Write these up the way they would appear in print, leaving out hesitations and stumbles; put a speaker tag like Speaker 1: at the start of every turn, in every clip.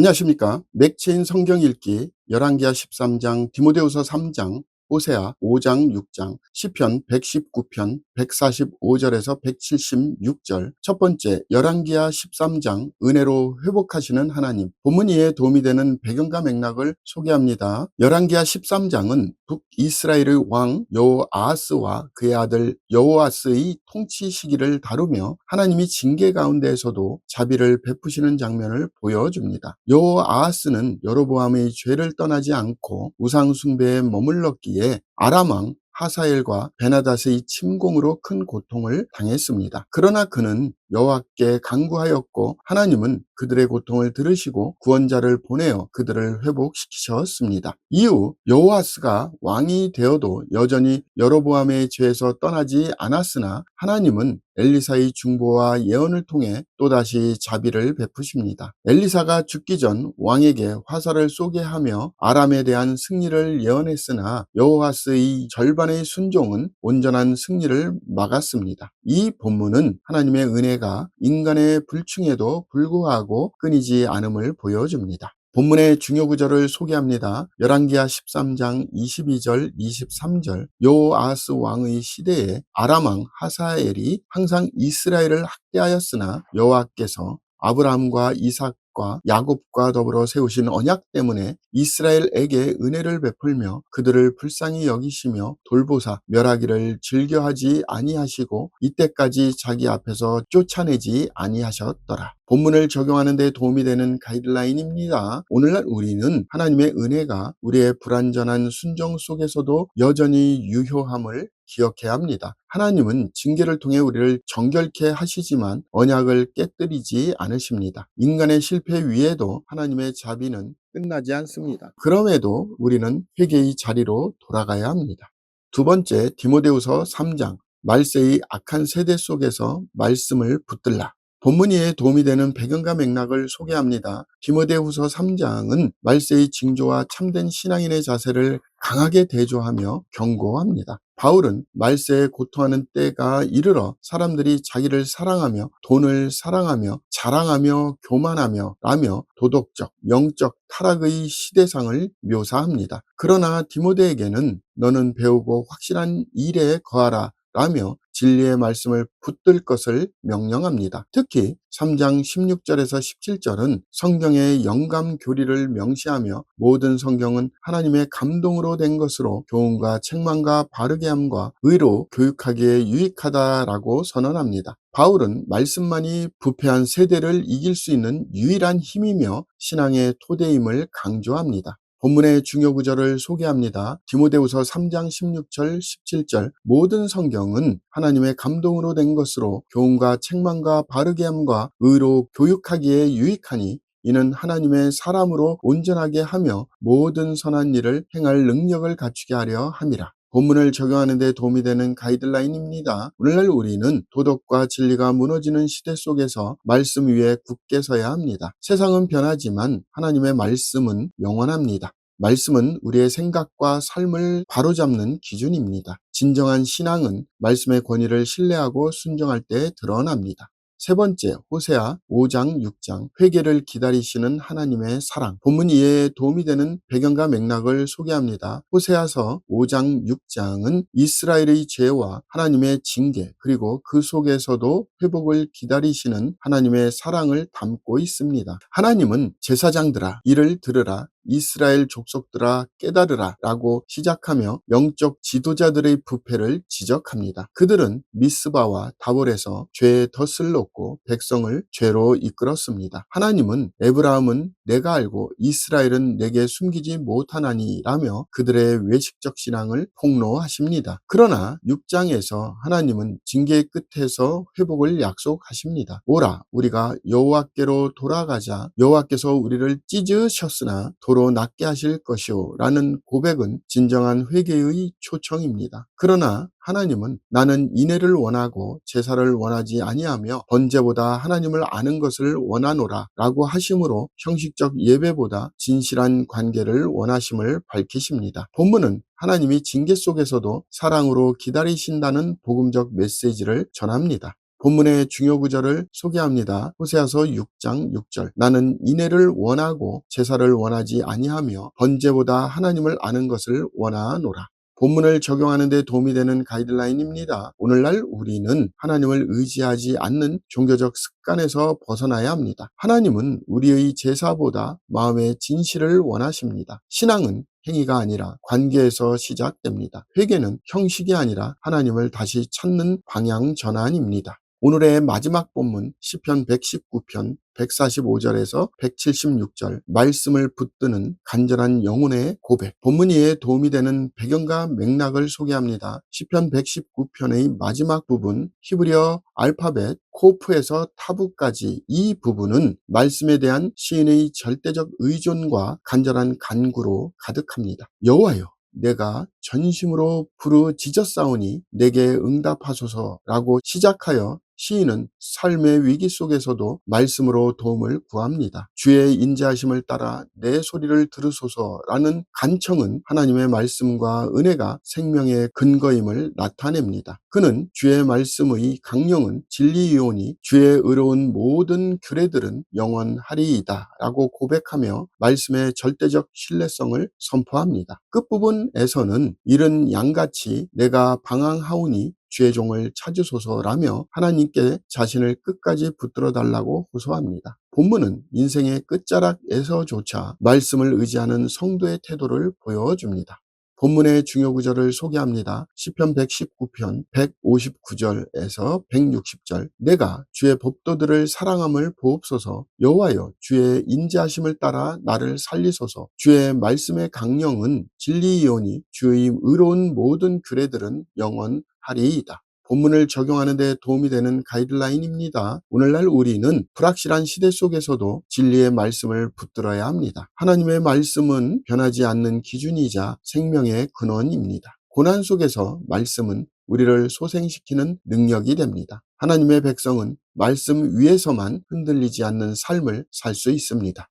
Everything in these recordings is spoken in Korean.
Speaker 1: 안녕하십니까. 맥체인 성경 읽기 열왕기하 13장, 디모데후서 3장, 호세아 5장 6장, 시편 119편 145절에서 176절. 첫 번째, 열왕기하 13장, 은혜로 회복하시는 하나님. 본문 이해에 도움이 되는 배경과 맥락을 소개합니다. 열왕기하 13장은 북이스라엘의 왕 여호아하스와 그의 아들 여호아스의 통치 시기를 다루며 하나님이 징계 가운데에서도 자비를 베푸시는 장면을 보여줍니다. 여호아하스는 여로보암의 죄를 떠나지 않고 우상 숭배에 머물렀기에 아람 왕 하사엘과 베나닷의 침공으로 큰 고통을 당했습니다. 그러나 그는 여호와께 간구하였고 하나님은 그들의 고통을 들으시고 구원자를 보내어 그들을 회복시키셨습니다. 이후 여호아스가 왕이 되어도 여전히 여로보암의 죄에서 떠나지 않았으나 하나님은 엘리사의 중보와 예언을 통해 또다시 자비를 베푸십니다. 엘리사가 죽기 전 왕에게 화살을 쏘게 하며 아람에 대한 승리를 예언했으나 여호아스의 절반의 순종은 온전한 승리를 막았습니다. 이 본문은 하나님의 은혜가 인간의 불충에도 불구하고 끊이지 않음을 보여줍니다. 본문의 중요 구절을 소개합니다. 열왕기하 13장 22절 23절. 여호아하스 왕의 시대에 아람 왕 하사엘이 항상 이스라엘을 학대하였으나 여호와께서 아브라함과 이삭과 야곱과 더불어 세우신 언약 때문에 이스라엘에게 은혜를 베풀며 그들을 불쌍히 여기시며 돌보사 멸하기를 즐겨하지 아니하시고 이때까지 자기 앞에서 쫓아내지 아니하셨더라. 본문을 적용하는 데 도움이 되는 가이드라인입니다. 오늘날 우리는 하나님의 은혜가 우리의 불완전한 순종 속에서도 여전히 유효함을 기억해야 합니다. 하나님은 징계를 통해 우리를 정결케 하시지만 언약을 깨뜨리지 않으십니다. 인간의 실패 위에도 하나님의 자비는 끝나지 않습니다. 그럼에도 우리는 회개의 자리로 돌아가야 합니다. 두 번째, 디모데후서 3장, 말세의 악한 세대 속에서 말씀을 붙들라. 본문 이에 도움이 되는 배경과 맥락을 소개합니다. 디모데후서 3장은 말세의 징조와 참된 신앙인의 자세를 강하게 대조하며 경고합니다. 바울은 말세에 고통하는 때가 이르러 사람들이 자기를 사랑하며 돈을 사랑하며 자랑하며 교만하며 라며 도덕적, 영적 타락의 시대상을 묘사합니다. 그러나 디모데에게는 너는 배우고 확실한 일에 거하라 라며 진리의 말씀을 붙들 것을 명령합니다. 특히 3장 16절에서 17절은 성경의 영감 교리를 명시하며 모든 성경은 하나님의 감동으로 된 것으로 교훈과 책망과 바르게 함과 의로 교육하기에 유익하다라고 선언합니다. 바울은 말씀만이 부패한 세대를 이길 수 있는 유일한 힘이며 신앙의 토대임을 강조합니다. 본문의 중요 구절을 소개합니다. 디모데후서 3장 16절 17절. 모든 성경은 하나님의 감동으로 된 것으로 교훈과 책망과 바르게 함과 의로 교육하기에 유익하니 이는 하나님의 사람으로 온전하게 하며 모든 선한 일을 행할 능력을 갖추게 하려 함이라. 본문을 적용하는 데 도움이 되는 가이드라인입니다. 오늘날 우리는 도덕과 진리가 무너지는 시대 속에서 말씀 위에 굳게 서야 합니다. 세상은 변하지만 하나님의 말씀은 영원합니다. 말씀은 우리의 생각과 삶을 바로잡는 기준입니다. 진정한 신앙은 말씀의 권위를 신뢰하고 순종할 때 드러납니다. 세 번째, 호세아 5장 6장, 회개를 기다리시는 하나님의 사랑. 본문 이해에 도움이 되는 배경과 맥락을 소개합니다. 호세아서 5장 6장은 이스라엘의 죄와 하나님의 징계, 그리고 그 속에서도 회복을 기다리시는 하나님의 사랑을 담고 있습니다. 하나님은 제사장들아 이를 들으라, 이스라엘 족속들아 깨달으라 라고 시작하며 영적 지도자들의 부패를 지적합니다. 그들은 미스바와 다볼에서 죄의 덫을 놓고 백성을 죄로 이끌었습니다. 하나님은 에브라임은 내가 알고 이스라엘은 내게 숨기지 못하나니 라며 그들의 외식적 신앙을 폭로하십니다. 그러나 6장에서 하나님은 징계의 끝에서 회복을 약속하십니다. 오라 우리가 여호와께로 돌아가자. 여호와께서 우리를 찢으셨으나 도로 낫게 하실 것이오 라는 고백은 진정한 회개의 초청입니다. 그러나 하나님은 나는 인애를 원하고 제사를 원하지 아니하며 번제보다 하나님을 아는 것을 원하노라 라고 하심으로 형식적 예배보다 진실한 관계를 원하심을 밝히십니다. 본문은 하나님이 징계 속에서도 사랑으로 기다리신다는 복음적 메시지를 전합니다. 본문의 중요 구절을 소개합니다. 호세아서 6장 6절. 나는 인애를 원하고 제사를 원하지 아니하며 번제보다 하나님을 아는 것을 원하노라. 본문을 적용하는 데 도움이 되는 가이드라인입니다. 오늘날 우리는 하나님을 의지하지 않는 종교적 습관에서 벗어나야 합니다. 하나님은 우리의 제사보다 마음의 진실을 원하십니다. 신앙은 행위가 아니라 관계에서 시작됩니다. 회개는 형식이 아니라 하나님을 다시 찾는 방향 전환입니다. 오늘의 마지막 본문 시편 119편 145절에서 176절 말씀을 붙드는 간절한 영혼의 고백. 본문 이에 도움이 되는 배경과 맥락을 소개합니다. 시편 119편의 마지막 부분 히브리어 알파벳 코프에서 타부까지 이 부분은 말씀에 대한 시인의 절대적 의존과 간절한 간구로 가득합니다. 여호와여, 내가 전심으로 부르짖었사오니 내게 응답하소서라고 시작하여 시인은 삶의 위기 속에서도 말씀으로 도움을 구합니다. 주의 인자하심을 따라 내 소리를 들으소서라는 간청은 하나님의 말씀과 은혜가 생명의 근거임을 나타냅니다. 그는 주의 말씀의 강령은 진리이오니 주의 의로운 모든 규례들은 영원하리이다 라고 고백하며 말씀의 절대적 신뢰성을 선포합니다. 끝부분에서는 이른 양같이 내가 방황하오니 주의 종을 찾으소서라며 하나님께 자신을 끝까지 붙들어 달라고 호소합니다. 본문은 인생의 끝자락에서조차 말씀을 의지하는 성도의 태도를 보여줍니다. 본문의 중요 구절을 소개합니다. 시편 119편 159절에서 160절. 내가 주의 법도들을 사랑함을 보옵소서. 여호와여, 주의 인자하심을 따라 나를 살리소서. 주의 말씀의 강령은 진리이오니 주의 의로운 모든 규례들은 영원하리이다. 본문을 적용하는 데 도움이 되는 가이드라인입니다. 오늘날 우리는 불확실한 시대 속에서도 진리의 말씀을 붙들어야 합니다. 하나님의 말씀은 변하지 않는 기준이자 생명의 근원입니다. 고난 속에서 말씀은 우리를 소생시키는 능력이 됩니다. 하나님의 백성은 말씀 위에서만 흔들리지 않는 삶을 살 수 있습니다.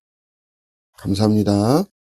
Speaker 1: 감사합니다.